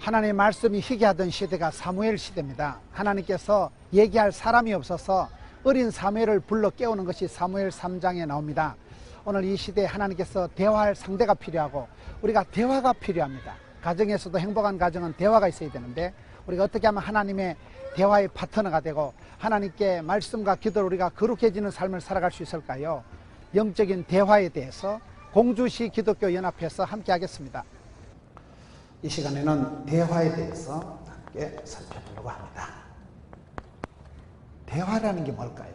하나님의 말씀이 희귀하던 시대가 사무엘 시대입니다. 하나님께서 얘기할 사람이 없어서 어린 사무엘을 불러 깨우는 것이 사무엘 3장에 나옵니다. 오늘 이 시대에 하나님께서 대화할 상대가 필요하고 우리가 대화가 필요합니다. 가정에서도 행복한 가정은 대화가 있어야 되는데 우리가 어떻게 하면 하나님의 대화의 파트너가 되고 하나님께 말씀과 기도로 우리가 거룩해지는 삶을 살아갈 수 있을까요? 영적인 대화에 대해서 공주시 기독교 연합회에서 함께 하겠습니다. 이 시간에는 대화에 대해서 함께 살펴보려고 합니다. 대화라는 게 뭘까요?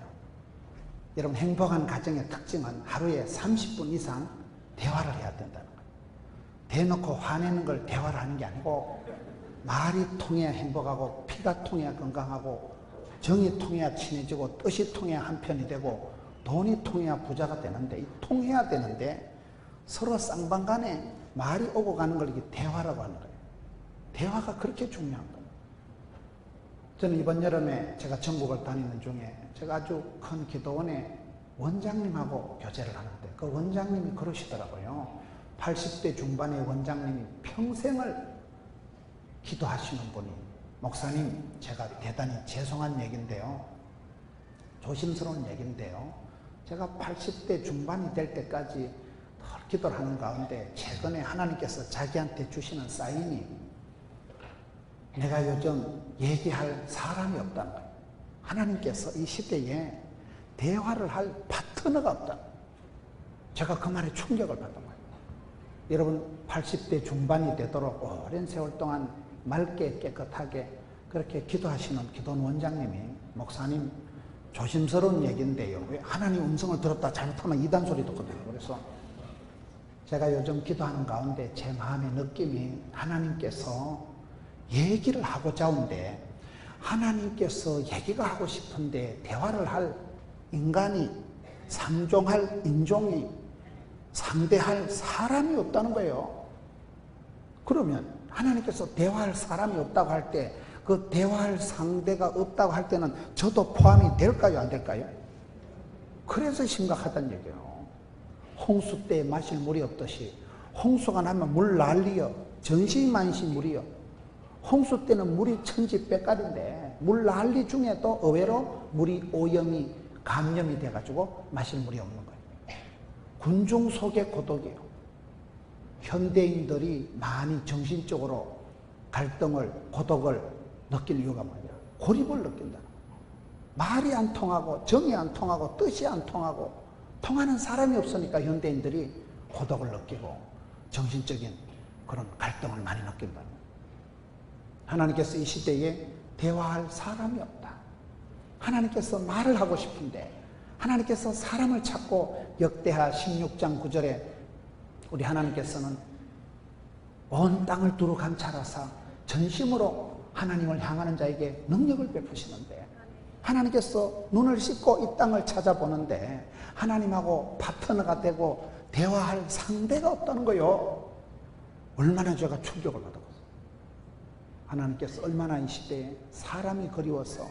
여러분, 행복한 가정의 특징은 하루에 30분 이상 대화를 해야 된다는 거예요. 대놓고 화내는 걸 대화를 하는 게 아니고 말이 통해야 행복하고 피가 통해야 건강하고 정이 통해야 친해지고 뜻이 통해야 한편이 되고 돈이 통해야 부자가 되는데 이 통해야 되는데 서로 쌍방간에 말이 오고 가는 걸 이게 대화라고 하는 거예요. 대화가 그렇게 중요한 거예요. 저는 이번 여름에 제가 전국을 다니는 중에 제가 아주 큰 기도원에 원장님하고 교제를 하는데 그 원장님이 그러시더라고요. 80대 중반의 원장님이 평생을 기도하시는 분이, 목사님, 제가 대단히 죄송한 얘기인데요, 조심스러운 얘기인데요, 제가 80대 중반이 될 때까지 늘 기도를 하는 가운데 최근에 하나님께서 자기한테 주시는 사인이 내가 요즘 얘기할 사람이 없다는 거예요. 하나님께서 이 시대에 대화를 할 파트너가 없다는 거예요. 제가 그 말에 충격을 받은 거예요. 여러분, 80대 중반이 되도록 오랜 세월 동안 맑게 깨끗하게 그렇게 기도하시는 기도원 원장님이, 목사님, 조심스러운 얘기인데요, 왜 하나님 음성을 들었다 잘못하면 이단 소리 듣거든요. 그래서 제가 요즘 기도하는 가운데 제 마음의 느낌이 하나님께서 얘기를 하고자 하는데, 하나님께서 얘기가 하고 싶은데 대화를 할 인간이, 상종할 인종이, 상대할 사람이 없다는 거예요. 그러면 하나님께서 대화할 사람이 없다고 할 때, 그 대화할 상대가 없다고 할 때는 저도 포함이 될까요, 안 될까요? 그래서 심각하다는 얘기예요. 홍수 때 마실 물이 없듯이 홍수가 나면 물 난리여, 전시만시 물이여. 홍수 때는 물이 천지백갈인데 물 난리 중에도 의외로 물이 오염이, 감염이 돼가지고 마실 물이 없는 거예요. 군중 속의 고독이에요. 현대인들이 많이 정신적으로 갈등을, 고독을 느끼는 이유가 뭐냐? 고립을 느낀다. 말이 안 통하고 정이 안 통하고 뜻이 안 통하고 통하는 사람이 없으니까 현대인들이 고독을 느끼고 정신적인 그런 갈등을 많이 느낀다. 하나님께서 이 시대에 대화할 사람이 없다. 하나님께서 말을 하고 싶은데 하나님께서 사람을 찾고, 역대하 16장 9절에 우리 하나님께서는 온 땅을 두루 감찰하사 전심으로 하나님을 향하는 자에게 능력을 베푸시는데, 하나님께서 눈을 씻고 이 땅을 찾아보는데 하나님하고 파트너가 되고 대화할 상대가 없다는 거예요. 얼마나 제가 충격을 받았어요. 하나님께서 얼마나 이 시대에 사람이 그리워서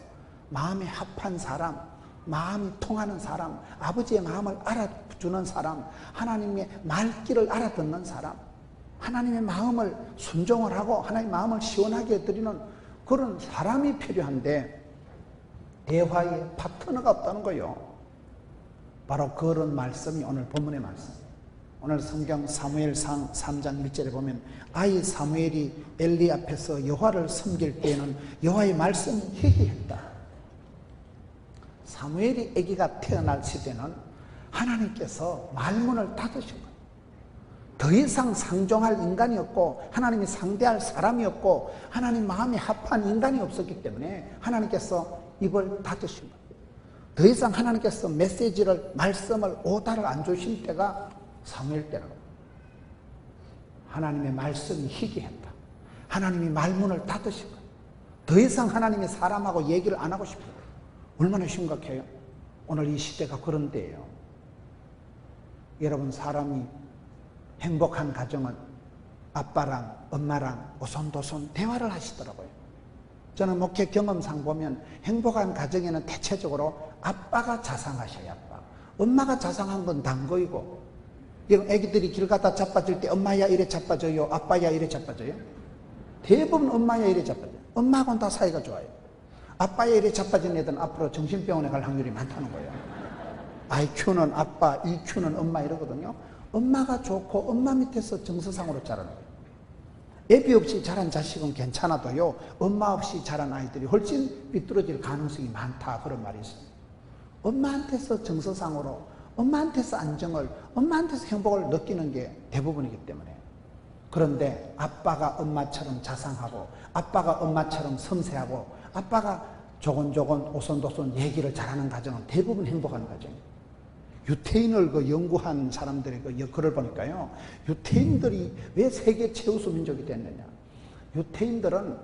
마음에 합한 사람, 마음이 통하는 사람, 아버지의 마음을 알아주는 사람, 하나님의 말귀를 알아듣는 사람, 하나님의 마음을 순종을 하고 하나님의 마음을 시원하게 해드리는 그런 사람이 필요한데 대화의 파트너가 없다는 거예요. 바로 그런 말씀이 오늘 본문의 말씀. 오늘 성경 사무엘상 3장 1절에 보면 아이 사무엘이 엘리 앞에서 여호와를 섬길 때에는 여호와의 말씀이 희귀했다. 사무엘이 아기가 태어날 시대는 하나님께서 말문을 닫으신 거예요. 더 이상 상종할 인간이 없고 하나님이 상대할 사람이 없고 하나님 마음에 합한 인간이 없었기 때문에 하나님께서 입을 닫으신 거예요. 더 이상 하나님께서 메시지를, 말씀을, 오다를 안 주신 때가 사무엘 때라고. 하나님의 말씀이 희귀했다. 하나님이 말문을 닫으신 거예요. 더 이상 하나님이 사람하고 얘기를 안 하고 싶어요. 얼마나 심각해요? 오늘 이 시대가 그런 때예요. 여러분, 사람이 행복한 가정은 아빠랑 엄마랑 오손도손 대화를 하시더라고요. 저는 목회 경험상 보면 행복한 가정에는 대체적으로 아빠가 자상하셔요. 아빠. 엄마가 자상한 건 단거이고, 여러분, 애기들이 길 가다 자빠질 때 엄마야 이래 자빠져요, 아빠야 이래 자빠져요? 대부분 엄마의 일에 자빠져. 엄마하고는 다 사이가 좋아요. 아빠의 일에 자빠진 애들은 앞으로 정신병원에 갈 확률이 많다는 거예요. IQ는 아빠, EQ는 엄마 이러거든요. 엄마가 좋고 엄마 밑에서 정서상으로 자라는 거예요. 애비 없이 자란 자식은 괜찮아도요, 엄마 없이 자란 아이들이 훨씬 삐뚤어질 가능성이 많다, 그런 말이 있어요. 엄마한테서 정서상으로, 엄마한테서 안정을, 엄마한테서 행복을 느끼는 게 대부분이기 때문에. 그런데 아빠가 엄마처럼 자상하고, 아빠가 엄마처럼 섬세하고, 아빠가 조곤조곤 오손도손 얘기를 잘하는 가정은 대부분 행복한 가정이에요. 유태인을 연구한 사람들의 글을 보니까요, 유태인들이 왜 세계 최우수 민족이 됐느냐. 유태인들은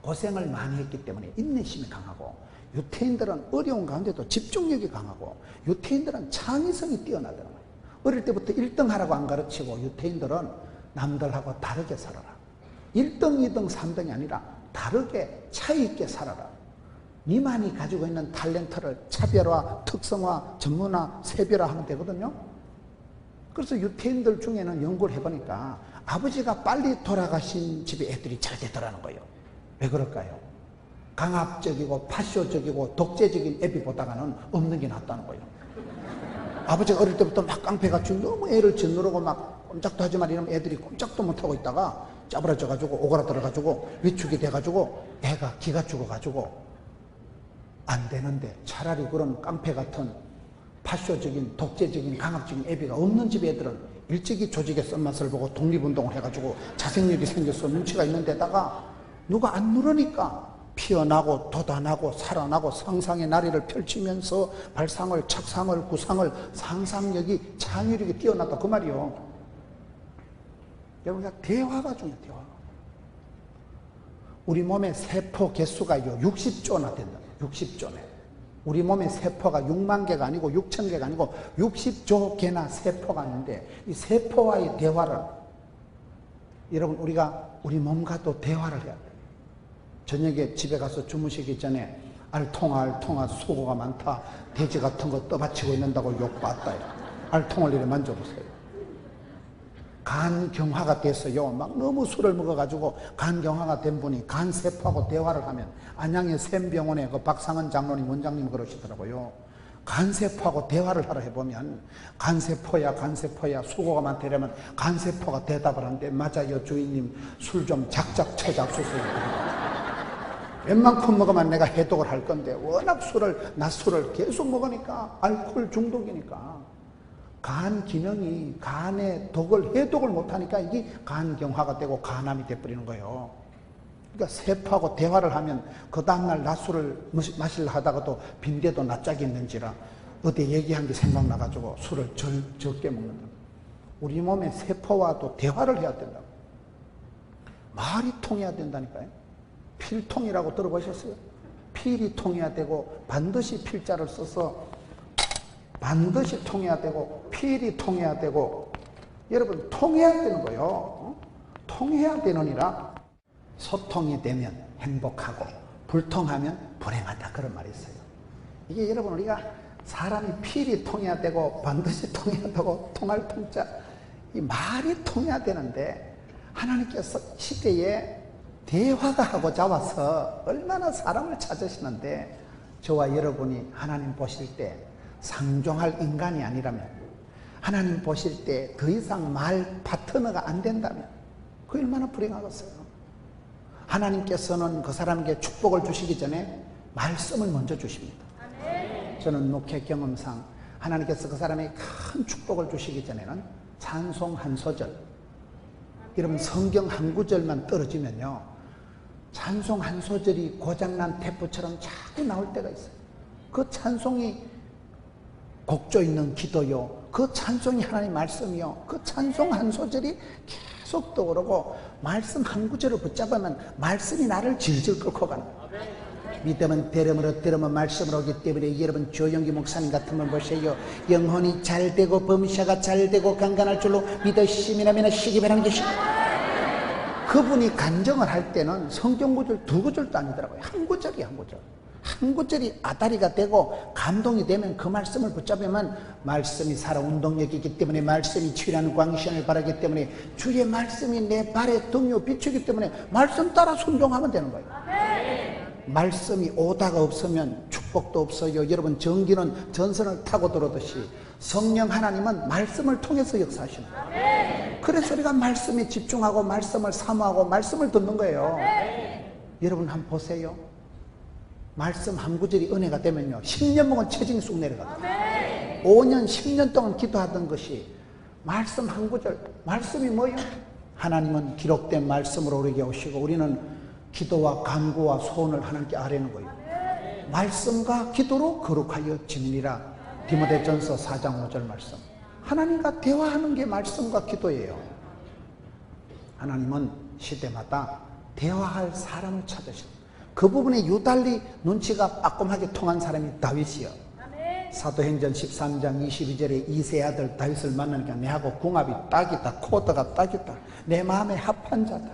고생을 많이 했기 때문에 인내심이 강하고, 유태인들은 어려운 가운데도 집중력이 강하고, 유태인들은 창의성이 뛰어나더라고요. 어릴 때부터 1등 하라고 안 가르치고, 유태인들은 남들하고 다르게 살아라. 1등, 2등, 3등이 아니라 다르게 차이 있게 살아라. 니만이 가지고 있는 탤런트를 차별화, 특성화, 전문화, 세별화하면 되거든요. 그래서 유태인들 중에는 연구를 해보니까 아버지가 빨리 돌아가신 집에 애들이 잘 되더라는 거예요. 왜 그럴까요? 강압적이고 파쇼적이고 독재적인 애비 보다가는 없는 게 낫다는 거예요. 아버지가 어릴 때부터 막 깡패같이 너무 애를 짓누르고 막 꼼짝도 하지 마 이러면 애들이 꼼짝도 못하고 있다가 짜부라져가지고 오그라들어가지고 위축이 돼가지고 애가 기가 죽어가지고 안 되는데, 차라리 그런 깡패 같은 파쇼적인 독재적인 강압적인 애비가 없는 집 애들은 일찍이 조직의 쓴맛을 보고 독립운동을 해가지고 자생력이 생겨서 눈치가 있는 데다가 누가 안 누르니까 피어나고 돋아나고 살아나고 상상의 나래를 펼치면서 발상을, 착상을, 구상을, 상상력이, 창의력이 뛰어났다, 그 말이요. 여러분, 대화가 중요해요. 대화가. 우리 몸의 세포 개수가 60조나 된다. 60조네. 우리 몸의 세포가 6만 개가 아니고 6천 개가 아니고 60조 개나 세포가 있는데, 이 세포와의 대화를, 여러분, 우리가 우리 몸과도 대화를 해야 돼요. 저녁에 집에 가서 주무시기 전에 알통아 수고가 많다, 돼지 같은 거 떠받치고 있는다고 욕받다. 알통을 이렇게 만져보세요. 간경화가 됐어요. 막 너무 술을 먹어가지고 간경화가 된 분이 간세포하고 대화를 하면, 안양의 샘병원의 그 박상은 장로님, 원장님 그러시더라고요. 간세포하고 대화를 하러 해보면, 간세포야 수고가 많다면 간세포가 대답을 하는데, 맞아요 주인님, 술 좀 작작 쳐잡수세요. 웬만큼 먹으면 내가 해독을 할 건데, 워낙 낮술을 계속 먹으니까 알코올 중독이니까 간 기능이, 간의 독을 해독을 못하니까 이게 간경화가 되고 간암이 돼버리는 거예요. 그러니까 세포하고 대화를 하면 그 다음날 낮술을 마시려 하다가도 빈대도 낯짝이 있는지라 어디 얘기한 게 생각나가지고 술을 적게 먹는다. 우리 몸의 세포와도 대화를 해야 된다고. 말이 통해야 된다니까요. 필통이라고 들어보셨어요? 필이 통해야 되고, 반드시 필자를 써서 반드시 통해야 되고, 필이 통해야 되고, 여러분 통해야 되는 거예요. 통해야 되느니라. 소통이 되면 행복하고 불통하면 불행하다, 그런 말이 있어요. 이게 여러분, 우리가 사람이 필이 통해야 되고 반드시 통해야 되고, 통할 통자, 이 말이 통해야 되는데, 하나님께서 시대에 대화가 하고자 와서 얼마나 사람을 찾으시는데, 저와 여러분이 하나님 보실 때 상종할 인간이 아니라면, 하나님 보실 때 더 이상 말 파트너가 안 된다면 그 얼마나 불행하겠어요. 하나님께서는 그 사람에게 축복을 주시기 전에 말씀을 먼저 주십니다. 저는 목회 경험상 하나님께서 그 사람에게 큰 축복을 주시기 전에는 찬송 한 소절, 이러면 성경 한 구절만 떨어지면요, 찬송 한 소절이 고장난 테이프처럼 자꾸 나올 때가 있어요. 그 찬송이 곡조 있는 기도요, 그 찬송이 하나님 말씀이요, 그 찬송 한 소절이 계속 떠오르고, 말씀 한 구절을 붙잡으면 말씀이 나를 질질 끌고 가는 거예요. 믿음은 들음으로, 들음은 말씀으로 오기 때문에, 여러분 조영기 목사님 같은 분 보세요. 영혼이 잘되고 범샤가 잘되고 강간할 줄로 믿으시면 시기 바라는 것이, 그분이 간증을 할 때는 성경 구절 두 구절도 아니더라고요. 한 구절이 한 구절. 한 구절이 아다리가 되고 감동이 되면 그 말씀을 붙잡으면 말씀이 살아 운동력이기 때문에 말씀이 치유하는 광신을 바라기 때문에 주의 말씀이 내 발의 등요 비추기 때문에 말씀 따라 순종하면 되는 거예요. 말씀이 오다가 없으면 축복도 없어요. 여러분 전기는 전선을 타고 들어오듯이 성령 하나님은 말씀을 통해서 역사하시는 거예요. 그래서 우리가 말씀에 집중하고 말씀을 사모하고 말씀을 듣는 거예요. 여러분 한번 보세요. 말씀 한 구절이 은혜가 되면요 10년 먹은 체증이 쑥 내려가요. 5년 10년 동안 기도하던 것이 말씀 한 구절. 말씀이 뭐예요? 하나님은 기록된 말씀으로 우리에게 오시고 우리는 기도와 간구와 소원을 하나님께 아뢰는 거예요. 말씀과 기도로 거룩하여 지니라. 디모데전서 4장 5절 말씀. 하나님과 대화하는 게 말씀과 기도예요. 하나님은 시대마다 대화할 사람을 찾으시고 그 부분에 유달리 눈치가 빠꼼하게 통한 사람이 다윗이요. 사도행전 13장 22절에 이세 아들 다윗을 만나니까 내하고 궁합이 딱이다. 코드가 딱이다. 내 마음에 합한 자다.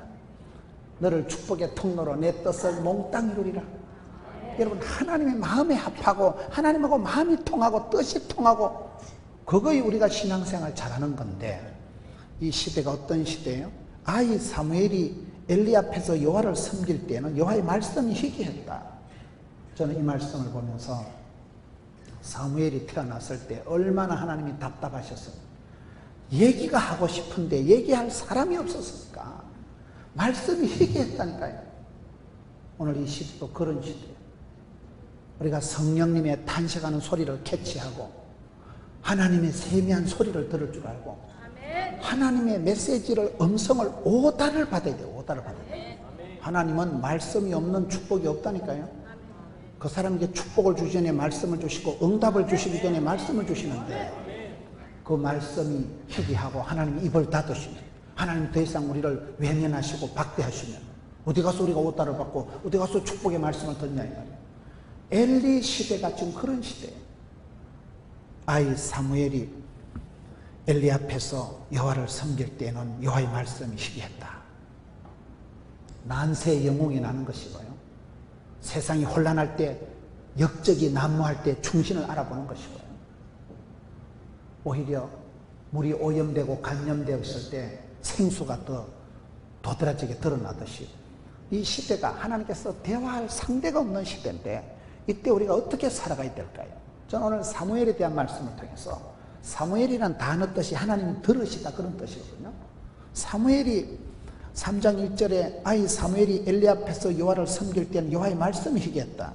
너를 축복의 통로로 내 뜻을 몽땅 이루리라. 여러분 하나님의 마음에 합하고 하나님하고 마음이 통하고 뜻이 통하고 그거에 우리가 신앙생활 잘하는 건데 이 시대가 어떤 시대예요? 아이 사무엘이 엘리 앞에서 여호와를 섬길 때는 여호와의 말씀이 희귀했다. 저는 이 말씀을 보면서 사무엘이 태어났을 때 얼마나 하나님이 답답하셨어요. 얘기가 하고 싶은데 얘기할 사람이 없었을까? 말씀이 희귀했다니까요. 오늘 이 시대도 그런 시대예요. 우리가 성령님의 탄식하는 소리를 캐치하고 하나님의 세미한 소리를 들을 줄 알고 하나님의 메시지를 음성을 오다를 받아야 돼요. 오다를 받아야 돼요. 하나님은 말씀이 없는 축복이 없다니까요. 그 사람에게 축복을 주기 전에 말씀을 주시고 응답을 주시기 전에 말씀을 주시는데 그 말씀이 희귀하고 하나님이 입을 닫으시면 하나님 더 이상 우리를 외면하시고 박대하시면 어디 가서 우리가 오다를 받고 어디 가서 축복의 말씀을 듣냐 이 말이에요. 엘리 시대가 지금 그런 시대예요. 아이 사무엘이 엘리 앞에서 여호와를 섬길 때는 여호와의 말씀이 희귀했다. 난세의 영웅이 나는 것이고요. 세상이 혼란할 때 역적이 난무할 때 충신을 알아보는 것이고요. 오히려 물이 오염되고 간염되어 있을 때 생수가 더 도드라지게 드러나듯이 이 시대가 하나님께서 대화할 상대가 없는 시대인데 이때 우리가 어떻게 살아가야 될까요? 저는 오늘 사무엘에 대한 말씀을 통해서 사무엘이란 단어 뜻이 하나님 들으시다 그런 뜻이거든요. 사무엘이 3장 1절에 아이 사무엘이 엘리 앞에서 여호와를 섬길 때는 여호와의 말씀이 희귀했다.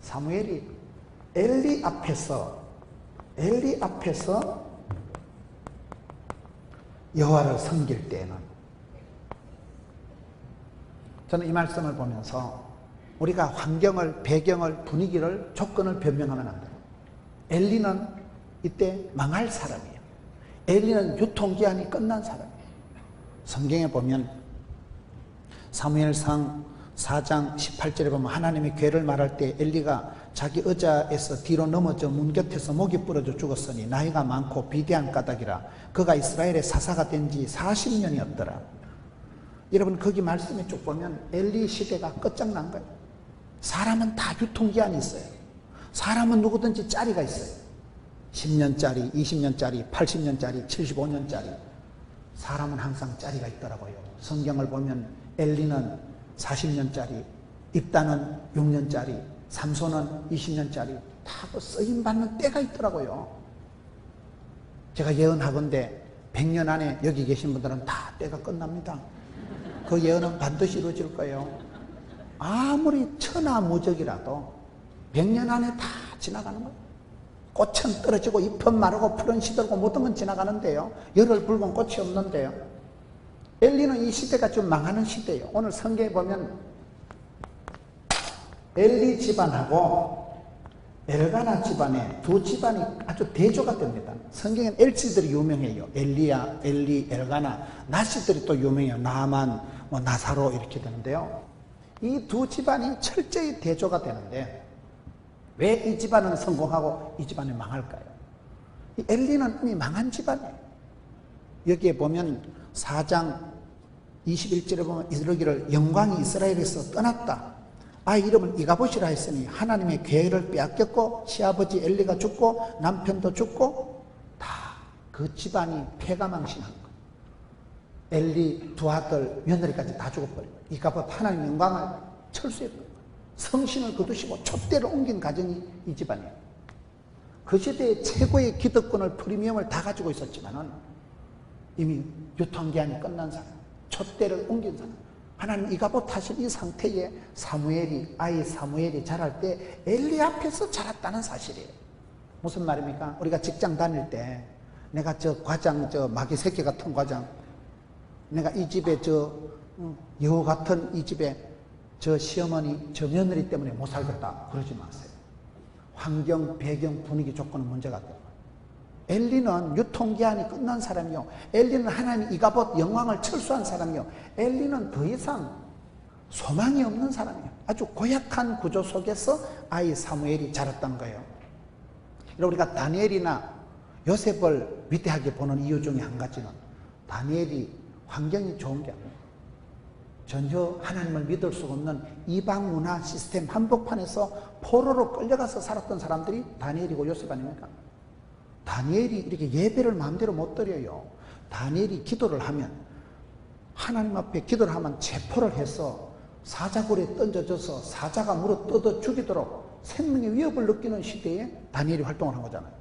사무엘이 엘리 앞에서 여호와를 섬길 때에는 저는 이 말씀을 보면서 우리가 환경을, 배경을, 분위기를, 조건을 변명하면 안 돼요. 엘리는 이때 망할 사람이에요. 엘리는 유통기한이 끝난 사람이에요. 성경에 보면 사무엘상 4장 18절에 보면 하나님의 괴를 말할 때 엘리가 자기 의자에서 뒤로 넘어져 문 곁에서 목이 부러져 죽었으니 나이가 많고 비대한 까닭이라 그가 이스라엘의 사사가 된 지 40년이었더라. 여러분 거기 말씀에 쭉 보면 엘리 시대가 끝장난 거예요. 사람은 다 유통기한이 있어요. 사람은 누구든지 짜리가 있어요. 10년짜리, 20년짜리, 80년짜리, 75년짜리. 사람은 항상 짜리가 있더라고요. 성경을 보면 엘리는 40년짜리, 입다는 6년짜리, 삼손은 20년짜리 다 그 쓰임받는 때가 있더라고요. 제가 예언하건대 100년 안에 여기 계신 분들은 다 때가 끝납니다. 그 예언은 반드시 이루어질 거예요. 아무리 천하무적이라도 100년 안에 다 지나가는 거예요. 꽃은 떨어지고 잎은 마르고 풀은 시들고 모든 건 지나가는데요. 열흘 붉은 꽃이 없는데요. 엘리는 이 시대가 좀 망하는 시대예요. 오늘 성경에 보면 엘리 집안하고 엘가나 집안에 두 집안이 아주 대조가 됩니다. 성경엔 엘치들이 유명해요. 엘리야, 엘리, 엘가나. 나시들이 또 유명해요. 나만, 나사로 이렇게 되는데요. 이 두 집안이 철저히 대조가 되는데 왜 이 집안은 성공하고 이 집안은 망할까요? 이 엘리는 이미 망한 집안이에요. 여기에 보면 4장 21절에 보면 이르기를 영광이 이스라엘에서 떠났다. 아이 이름을 이가봇이라 했으니 하나님의 계획을 빼앗겼고 시아버지 엘리가 죽고 남편도 죽고 다 그 집안이 패가망신한 거예요. 엘리 두 아들 며느리까지 다 죽어버리고 이가봇 하나님의 영광을 철수했던 거예요. 성신을 거두시고 촛대를 옮긴 가정이 이 집안이에요. 그 시대의 최고의 기득권을 프리미엄을 다 가지고 있었지만은 이미 유통기한이 끝난 사람, 촛대를 옮긴 사람, 하나님 이가봇 하신 이 상태에 아이 사무엘이 자랄 때 엘리 앞에서 자랐다는 사실이에요. 무슨 말입니까? 우리가 직장 다닐 때 내가 저 과장, 저 마귀 새끼 같은 과장, 내가 이 집에 여우 같은 이 집에 저 시어머니, 저 며느리 때문에 못 살겠다 그러지 마세요. 환경, 배경, 분위기, 조건은 문제가 없다. 엘리는 유통기한이 끝난 사람이요. 엘리는 하나님 이가봇 영광을 철수한 사람이요. 엘리는 더 이상 소망이 없는 사람이에요. 아주 고약한 구조 속에서 아이 사무엘이 자랐다는 거예요. 우리가 다니엘이나 요셉을 위대하게 보는 이유 중에 한 가지는 다니엘이 환경이 좋은 게 아니에요. 전혀 하나님을 믿을 수 없는 이방 문화 시스템 한복판에서 포로로 끌려가서 살았던 사람들이 다니엘이고 요셉 아닙니까? 다니엘이 이렇게 예배를 마음대로 못 드려요. 다니엘이 기도를 하면 하나님 앞에 기도를 하면 체포를 해서 사자굴에 던져져서 사자가 물어 뜯어 죽이도록 생명의 위협을 느끼는 시대에 다니엘이 활동을 한 거잖아요.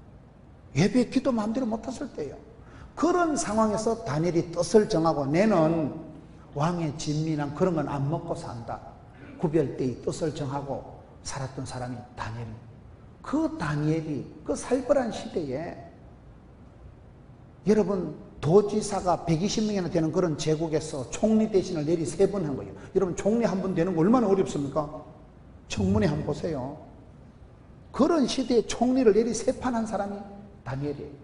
예배 기도 마음대로 못했을 때예요. 그런 상황에서 다니엘이 뜻을 정하고 내는 왕의 진미랑 그런 건 안 먹고 산다. 구별대의 뜻을 정하고 살았던 사람이 다니엘입니다. 그 다니엘이 그 살벌한 시대에 여러분 도지사가 120명이나 되는 그런 제국에서 총리 대신을 내리 3번 한 거예요. 여러분 총리 한 번 되는 거 얼마나 어렵습니까? 청문회 한번 보세요. 그런 시대에 총리를 내리 3판 한 사람이 다니엘이에요.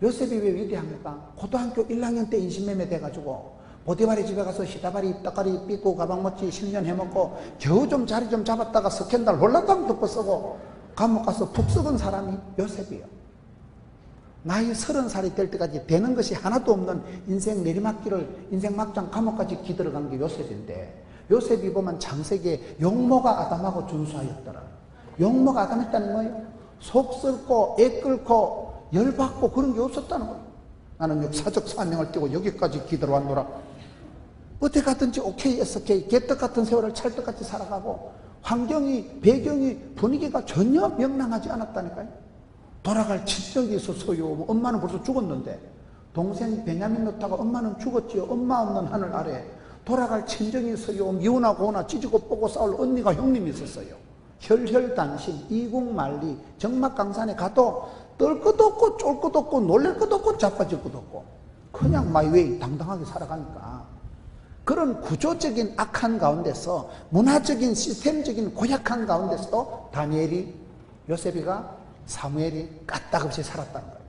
요셉이 왜 위대합니까? 고등학교 1학년 때 인신매매 돼가지고 보디발의 집에 가서 시다발이 떡가리 삐고 가방 멋지 10년 해먹고 겨우 좀 자리 좀 잡았다가 스캔들 홀라당 덮어 쓰고 감옥 가서 푹 썩은 사람이 요셉이에요. 나이 30살이 될 때까지 되는 것이 하나도 없는 인생 내리막길을 인생 막장 감옥까지 기들어간 게 요셉인데 요셉이 보면 창세기에 용모가 아담하고 준수하였더라. 용모가 아담했다는 거예요. 속 썩고 애 끓고 열받고 그런 게 없었다는 거예요. 나는 역사적 사명을 띠고 여기까지 기들어왔노라. 어디 가든지 오케이 SK 개떡 같은 세월을 찰떡같이 살아가고 환경이 배경이 분위기가 전혀 명랑하지 않았다니까요. 돌아갈 친정이 있었어요. 엄마는 벌써 죽었는데 동생 베냐민 놓다가 엄마는 죽었지요. 엄마 없는 하늘 아래 돌아갈 친정이 있어요. 미우나 고나 찢고 뽑고 싸울 언니가 형님이 있었어요. 혈혈단신 이국만리 정막강산에 가도 떨 것도 없고 쫄 것도 없고 놀랄 것도 없고 자빠질 것도 없고 그냥 마이웨이 당당하게 살아가니까 그런 구조적인 악한 가운데서 문화적인 시스템적인 고약한 가운데서도 다니엘이 요셉이가 사무엘이 까딱없이 살았다는 거예요.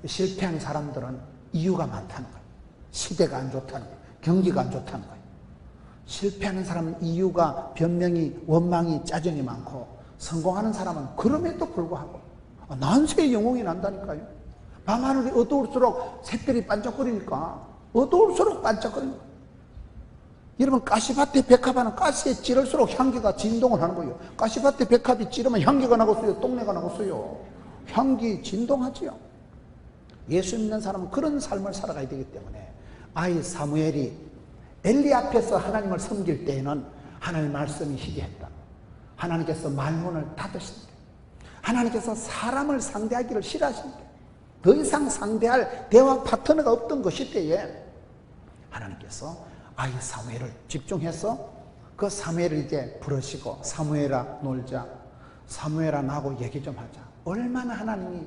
실패한 사람들은 이유가 많다는 거예요. 시대가 안 좋다는 거예요. 경기가 안 좋다는 거예요. 실패하는 사람은 이유가 변명이 원망이 짜증이 많고 성공하는 사람은 그럼에도 불구하고 난세의 영웅이 난다니까요. 밤하늘이 어두울수록 샛별이 반짝거리니까 어두울수록 반짝거리는 거예요. 여러분 가시밭에 백합하는 가시에 찌를수록 향기가 진동을 하는 거예요. 가시밭에 백합이 찌르면 향기가 나겠어요? 똥내가 나겠어요? 향기 진동하지요. 예수 믿는 사람은 그런 삶을 살아가야 되기 때문에 아이 사무엘이 엘리 앞에서 하나님을 섬길 때에는 하나님의 말씀이 희귀했다. 하나님께서 말문을 닫으신다. 하나님께서 사람을 상대하기를 싫어하신다. 더 이상 상대할 대화 파트너가 없던 그 시대에 하나님께서 아이 사무엘을 집중해서 그 사무엘을 이제 부르시고 사무엘아 놀자. 사무엘아 나하고 얘기 좀 하자. 얼마나 하나님이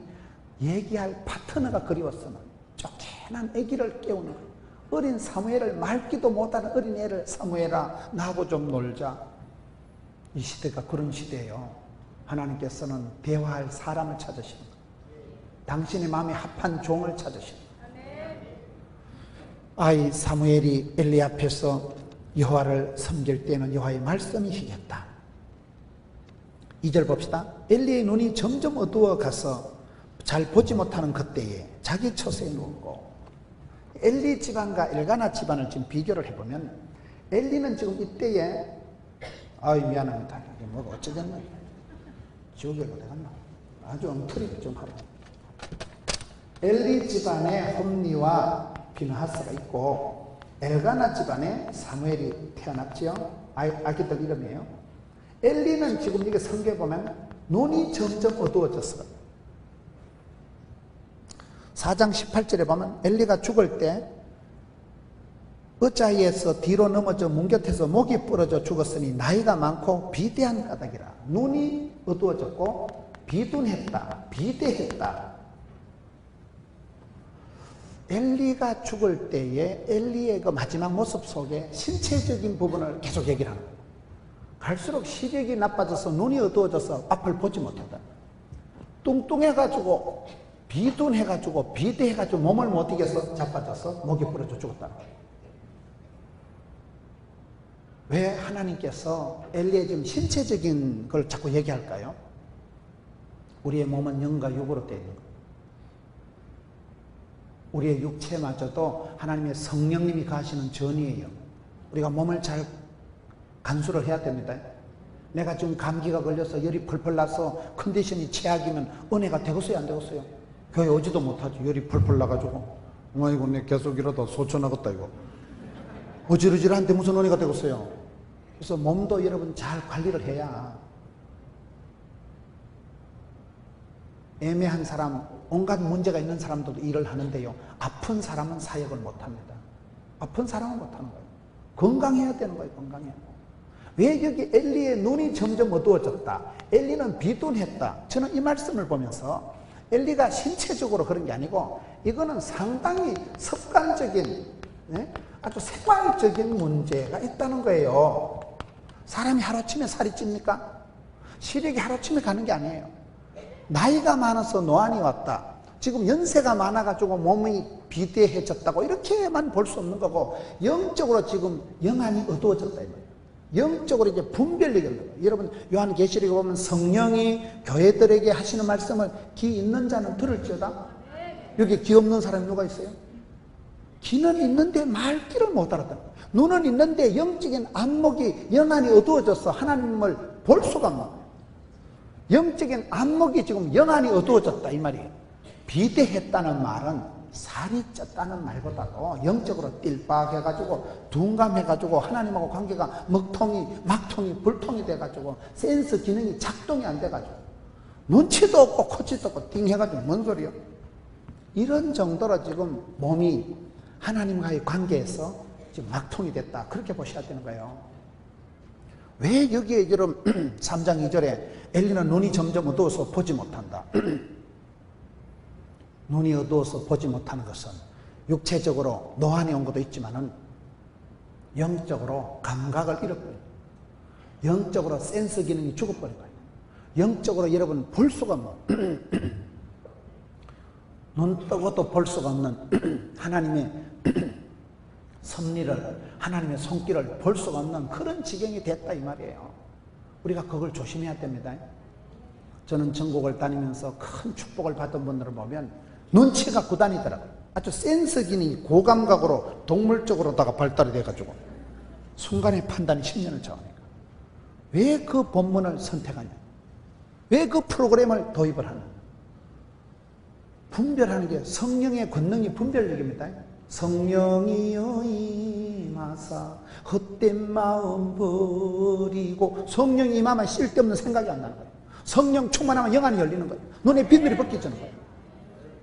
얘기할 파트너가 그리웠으면 쫓겨난 아기를 깨우는 거예요. 어린 사무엘을 맑기도 못하는 어린애를 사무엘아 나하고 좀 놀자. 이 시대가 그런 시대예요. 하나님께서는 대화할 사람을 찾으시는 거예요. 당신의 마음에 합한 종을 찾으시는 거예요. 아이 사무엘이 엘리 앞에서 여호와를 섬길 때는 여호와의 말씀이 희겼다. 2절 봅시다. 엘리의 눈이 점점 어두워 가서 잘 보지 못하는 그때에 자기 처소에 누웠고, 엘리 집안과 엘가나 집안을 지금 비교를 해보면 엘리는 지금 이때에 아이 미안합니다. 이게 뭐 어쩌겠나. 지옥에 어디 갔나. 아주 엉터리게 좀 하라. 엘리 집안에 홈리와 비느하스가 있고 엘가나 집안에 사무엘이 태어났지요. 아기들 이름이에요. 엘리는 지금 이게 성경에 보면 눈이 점점 어두워졌어요. 4장 18절에 보면 엘리가 죽을 때 어자위에서 뒤로 넘어져 문곁에서 목이 부러져 죽었으니 나이가 많고 비대한 까닭이라. 눈이 어두워졌고 비둔했다, 비대했다. 엘리가 죽을 때에 엘리의 그 마지막 모습 속에 신체적인 부분을 계속 얘기를 하는 거예요. 갈수록 시력이 나빠져서 눈이 어두워져서 앞을 보지 못한다. 뚱뚱해가지고 비둔해가지고 비대해가지고 몸을 못 이겨서 자빠져서 목이 부러져 죽었다. 왜 하나님께서 엘리의 지금 신체적인 걸 자꾸 얘기할까요? 우리의 몸은 영과 육으로 되어 있는 거예요. 우리의 육체마저도 하나님의 성령님이 가시는 전이에요. 우리가 몸을 잘 간수를 해야 됩니다. 내가 지금 감기가 걸려서 열이 펄펄 나서 컨디션이 최악이면 은혜가 되겠어요, 안 되겠어요? 교회 오지도 못하지. 열이 펄펄 나가지고 이거 내 계속 이러다 소천하겠다 이거. 어지러지한데 무슨 은혜가 되겠어요? 그래서 몸도 여러분 잘 관리를 해야. 애매한 사람, 온갖 문제가 있는 사람들도 일을 하는데요, 아픈 사람은 사역을 못합니다. 아픈 사람은 못하는 거예요. 건강해야 되는 거예요. 건강해야. 왜 여기 엘리의 눈이 점점 어두워졌다, 엘리는 비둔했다. 저는 이 말씀을 보면서 엘리가 신체적으로 그런 게 아니고 이거는 상당히 습관적인, 아주 생활적인 문제가 있다는 거예요. 사람이 하루아침에 살이 찝니까? 시력이 하루아침에 가는 게 아니에요. 나이가 많아서 노안이 왔다, 지금 연세가 많아가지고 몸이 비대해졌다고 이렇게만 볼 수 없는 거고, 영적으로 지금 영안이 어두워졌다 이거예요. 영적으로 이제 분별력이 없는 거예요. 여러분 요한계시록에 보면 성령이 교회들에게 하시는 말씀을 귀 있는 자는 들을지어다. 여기 귀 없는 사람이 누가 있어요? 귀는 있는데 말귀를 못 알아듣는 거예요. 눈은 있는데 영적인 안목이, 영안이 어두워져서 하나님을 볼 수가 없는 거예요. 영적인 안목이 지금 영안이 어두워졌다 이 말이에요. 비대했다는 말은 살이 쪘다는 말보다도 영적으로 띨빡해가지고 둔감해가지고 하나님하고 관계가 막통이 불통이 돼가지고 센스 기능이 작동이 안 돼가지고 눈치도 없고 코치도 없고 띵해가지고 뭔 소리요? 이런 정도로 지금 몸이 하나님과의 관계에서 지금 막통이 됐다, 그렇게 보셔야 되는 거예요. 왜 여기에 여러분 3장 2절에 엘리는 눈이 점점 어두워서 보지 못한다. 눈이 어두워서 보지 못하는 것은 육체적으로 노안이 온 것도 있지만은 영적으로 감각을 잃어버려요. 영적으로 센스 기능이 죽어버린 거예요. 영적으로 여러분 볼 수가 없는, 눈 뜨고도 볼 수가 없는 하나님의 섭리를, 하나님의 손길을 볼 수가 없는 그런 지경이 됐다 이 말이에요. 우리가 그걸 조심해야 됩니다. 저는 전국을 다니면서 큰 축복을 받은 분들을 보면 눈치가 굳다니더라고요. 아주 센스 기능이 고감각으로 동물적으로다가 발달이 돼가지고 순간의 판단이 10년을 차오니까. 왜 그 본문을 선택하냐, 왜 그 프로그램을 도입을 하냐. 분별하는 게 성령의 권능이 분별력입니다. 성령이여 임하사 헛된 마음 버리고, 성령이 임하면 쓸데없는 생각이 안 나는 거예요. 성령 충만하면 영안이 열리는 거예요. 눈에 빗물이 벗겨지는 거예요.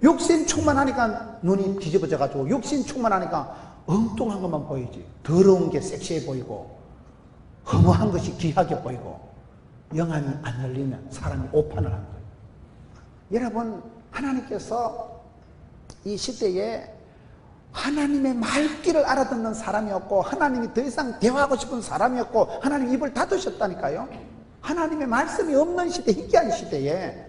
욕심 충만하니까 눈이 뒤집어져가지고, 욕심 충만하니까 엉뚱한 것만 보이지, 더러운 게 섹시해 보이고 허무한 것이 귀하게 보이고, 영안이 안 열리면 사람이 오판을 하는 거예요. 여러분, 하나님께서 이 시대에 하나님의 말귀를 알아듣는 사람이 없고, 하나님이 더 이상 대화하고 싶은 사람이 없고, 하나님 입을 닫으셨다니까요. 하나님의 말씀이 없는 시대, 희귀한 시대에.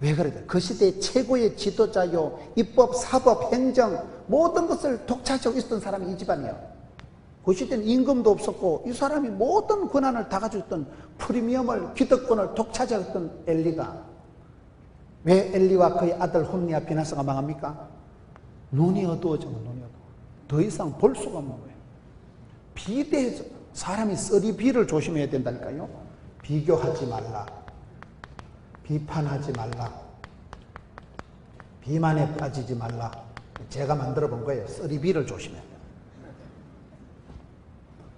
왜 그래요? 그 시대의 최고의 지도자요, 입법, 사법, 행정 모든 것을 독차지하고 있었던 사람이 이 집안이에요. 그 시대는 임금도 없었고 이 사람이 모든 권한을 다 가지고 있던, 프리미엄을, 기득권을 독차지했던 엘리가, 왜 엘리와 그의 아들 홈리와 비나스가 망합니까? 눈이 어두워지면 눈이 어두워. 더 이상 볼 수가 없는 거예요. 비대해져. 사람이 쓰리비를 조심해야 된다니까요. 비교하지 말라, 비판하지 말라, 비만에 빠지지 말라. 제가 만들어 본 거예요. 쓰리비를 조심해야 돼요.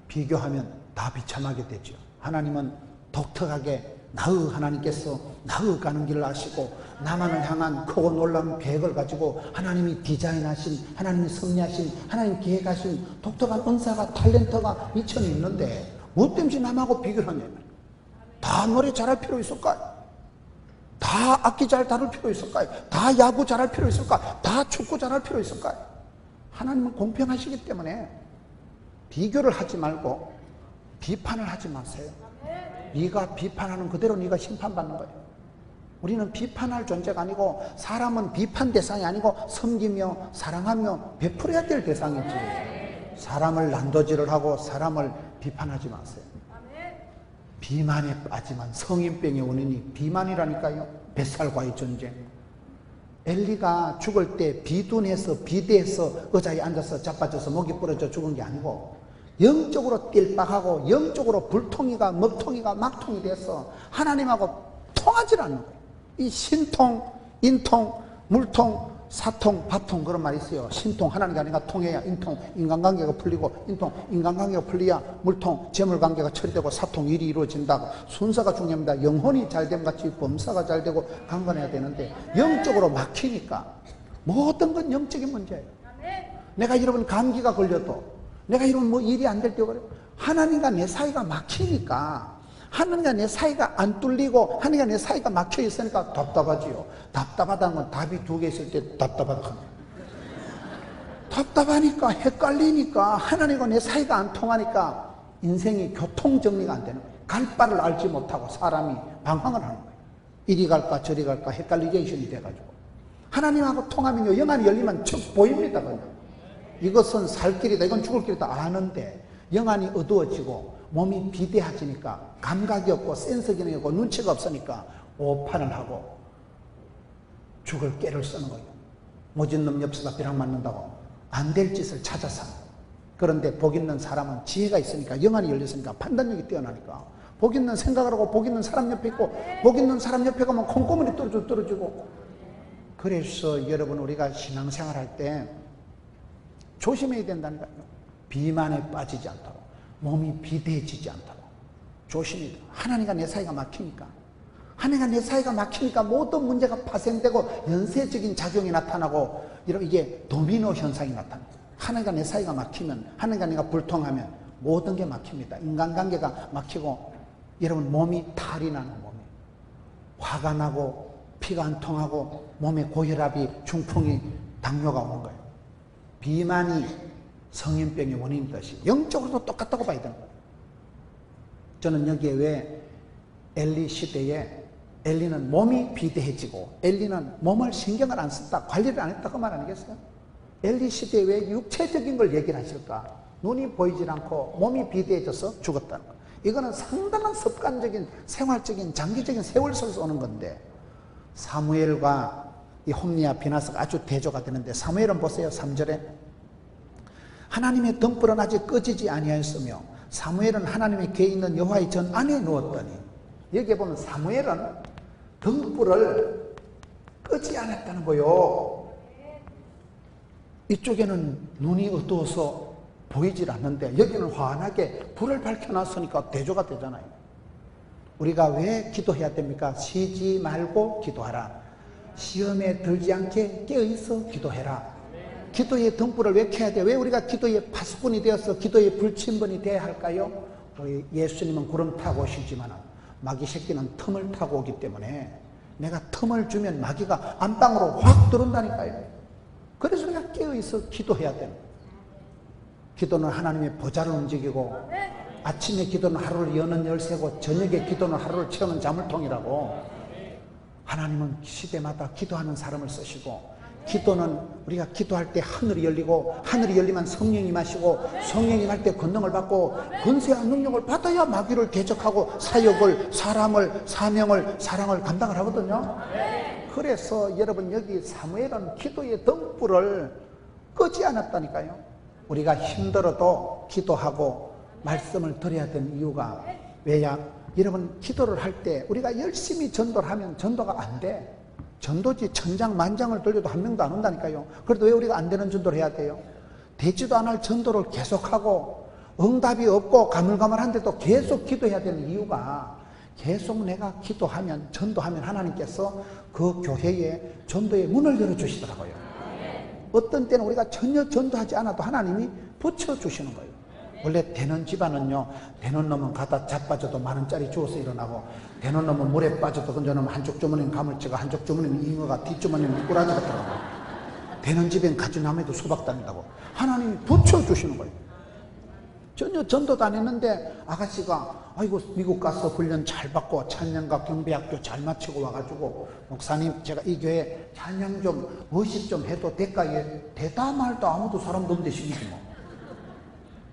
비교하면 다 비참하게 되죠. 하나님은 독특하게 하나님께서 가는 길을 아시고 나만을 향한 크고 놀라운 계획을 가지고 하나님이 디자인하신, 하나님이 섭리하신, 하나님 계획하신 독특한 은사가, 탤런트가 미천이 있는데 뭐 때문에 남하고 비교를 하냐면, 다 노래 잘할 필요 있을까요? 다 악기 잘 다룰 필요 있을까요? 다 야구 잘할 필요 있을까요? 다 축구 잘할 필요 있을까요? 하나님은 공평하시기 때문에 비교를 하지 말고 비판을 하지 마세요. 네가 비판하는 그대로 네가 심판받는 거예요. 우리는 비판할 존재가 아니고, 사람은 비판 대상이 아니고 섬기며 사랑하며 베풀어야 될 대상이지. 사람을 난도질을 하고 사람을 비판하지 마세요. 비만에 빠지면 성인병의 원인이 비만이라니까요. 뱃살과의 전쟁. 엘리가 죽을 때 비둔해서 비대해서 의자에 앉아서 자빠져서 목이 부러져 죽은 게 아니고, 영적으로 띨박하고 영적으로 불통이가 먹통이가 막통이 돼서 하나님하고 통하지 않는 거예요. 이 신통, 인통, 물통, 사통, 밥통, 그런 말이 있어요. 신통, 하나님과 아니가 통해야 인통, 인간관계가 풀리고, 인통, 인간관계가 풀려야 물통, 재물관계가 처리되고, 사통, 일이 이루어진다. 순서가 중요합니다. 영혼이 잘됨 같이 범사가 잘되고 강건해야 되는데, 영적으로 막히니까 모든 건 영적인 문제예요. 내가 여러분 감기가 걸려도, 내가 이런 뭐 일이 안 될 때 그래요. 하나님과 내 사이가 막히니까, 하나님과 내 사이가 안 뚫리고 하나님과 내 사이가 막혀 있으니까 답답하지요. 답답하다는 건 답이 두 개 있을 때 답답하다. 답답하니까, 헷갈리니까, 하나님과 내 사이가 안 통하니까 인생이 교통정리가 안 되는 거예요. 갈 바를 알지 못하고 사람이 방황을 하는 거예요. 이리 갈까 저리 갈까 헷갈리게이션이 돼가지고. 하나님하고 통하면요, 영안이 열리면 쭉 보입니다. 그냥. 이것은 살 길이다, 이건 죽을 길이다 아는데, 영안이 어두워지고 몸이 비대해지니까 감각이 없고 센서 기능이 없고 눈치가 없으니까 오판을 하고 죽을 깨를 쓰는 거예요. 모진 놈 옆에다 벼락 맞는다고 안 될 짓을 찾아서. 그런데 복 있는 사람은 지혜가 있으니까, 영안이 열렸으니까, 판단력이 뛰어나니까 복 있는 생각을 하고 복 있는 사람 옆에 있고, 복 있는 사람 옆에 가면 콩고물이 떨어지고. 그래서 여러분, 우리가 신앙생활 할 때 조심해야 된다니까요. 비만에 빠지지 않도록, 몸이 비대해지지 않도록 조심해야 돼요. 하나님과 내 사이가 막히니까, 하나님과 내 사이가 막히니까 모든 문제가 파생되고 연쇄적인 작용이 나타나고, 이게 도미노 현상이 나타납니다. 하나님과 내 사이가 막히면, 하나님과 내가 불통하면 모든 게 막힙니다. 인간관계가 막히고, 여러분 몸이 탈이 나는, 몸이 화가 나고 피가 안 통하고 몸에 고혈압이, 중풍이, 당뇨가 오는 거예요. 비만이 성인병의 원인이듯이 영적으로도 똑같다고 봐야 되는 거예요. 저는 여기에 왜 엘리 시대에 엘리는 몸이 비대해지고 엘리는 몸을 신경을 안 썼다, 관리를 안 했다, 그 말 아니겠어요? 엘리 시대에 왜 육체적인 걸 얘기를 하실까? 눈이 보이질 않고 몸이 비대해져서 죽었다는 거예요. 이거는 상당한 습관적인, 생활적인, 장기적인 세월 속에서 오는 건데, 사무엘과 이 홈리와 비나스가 아주 대조가 되는데, 사무엘은 보세요. 3절에 하나님의 등불은 아직 꺼지지 아니하였으며 사무엘은 하나님의 궤에 있는 여호와의 전 안에 누웠더니, 여기에 보면 사무엘은 등불을 끄지 않았다는 거요. 이쪽에는 눈이 어두워서 보이질 않는데 여기는 환하게 불을 밝혀놨으니까 대조가 되잖아요. 우리가 왜 기도해야 됩니까? 쉬지 말고 기도하라. 시험에 들지 않게 깨어있어 기도해라. 기도의 등불을 왜 켜야 돼요? 왜 우리가 기도의 파수꾼이 되어서 기도의 불침번이 되어야 할까요? 예수님은 구름 타고 오시지만 마귀 새끼는 틈을 타고 오기 때문에, 내가 틈을 주면 마귀가 안방으로 확 들어온다니까요. 그래서 우리가 깨어있어 기도해야 돼요. 기도는 하나님의 보좌를 움직이고, 아침에 기도는 하루를 여는 열쇠고, 저녁에 기도는 하루를 채우는 자물통이라고. 하나님은 시대마다 기도하는 사람을 쓰시고, 기도는 우리가 기도할 때 하늘이 열리고, 하늘이 열리면 성령이 임하시고, 성령이 임할 때 권능을 받고, 권세와 능력을 받아야 마귀를 대적하고 사역을, 사람을, 사명을, 사랑을 감당을 하거든요. 그래서 여러분, 여기 사무엘은 기도의 등불을 끄지 않았다니까요. 우리가 힘들어도 기도하고 말씀을 드려야 되는 이유가 왜냐? 여러분 기도를 할 때 우리가 열심히 전도를 하면 전도가 안 돼. 전도지 천장만장을 돌려도 한 명도 안 온다니까요. 그래도 왜 우리가 안 되는 전도를 해야 돼요? 되지도 않을 전도를 계속하고 응답이 없고 가물가물한데도 계속 기도해야 되는 이유가 계속 내가 기도하면 전도하면 하나님께서 그 교회에 전도의 문을 열어주시더라고요. 어떤 때는 우리가 전혀 전도하지 않아도 하나님이 붙여주시는 거예요. 원래 되는 집안은요, 되는 놈은 가다 자빠져도 10,000원짜리 주워서 일어나고, 되는 놈은 물에 빠져도 건져놓으면 한쪽 주머니는 가물치가, 한쪽 주머니는 잉어가, 뒷주머니는 미꾸라지가 들어가고, 되는 집엔 가지나무에도 수박 다닌다고 하나님이 붙여주시는 거예요. 전혀 전도도 안 했는데 아가씨가 아이고 미국 가서 훈련 잘 받고 찬양과 경배학교 잘 마치고 와가지고 목사님 제가 이 교회 찬양 좀 워십 좀 해도 될까요? 되다 말다 아무도 사람도 없는데 시키지 뭐.